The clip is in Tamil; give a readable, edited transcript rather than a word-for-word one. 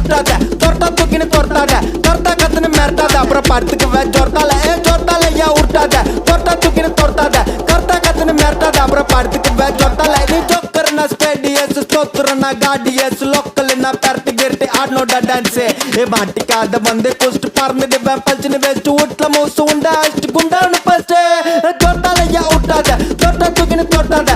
விட்டாத தொட்டா தூக்கின்னு தொட்டாத தொட்டா கத்துன்னு மிரட்டாத அப்புறம் படுத்துக்குவே ஜொர்த்தால ஏன் விட்டாத தொட்டா தூக்கின்னு தொட்டாத கர்த்தா கத்துன்னு மிரட்டாத அப்புறம் படுத்துக்குவே ஜொர்த்தால நீ ஜோக்கர்னா ஸ்பேடியஸ் ஸ்தோத்திரனா காடியஸ் லோக்கல்னா பெரட்டி கிரட்டி ஆடனோட டான்ஸ் ஏ மாட்டிக்காத வந்து குஸ்ட் பறந்துடுவேன் பல்ச்சுன்னு வேஸ்ட் வீட்டுல மூசு உண்டா அடிச்சு குண்டான்னு ஃபர்ஸ்ட் ஜொர்த்தால ஏன் விட்டாத தொட்டா தூக்கின்னு தொட்டாத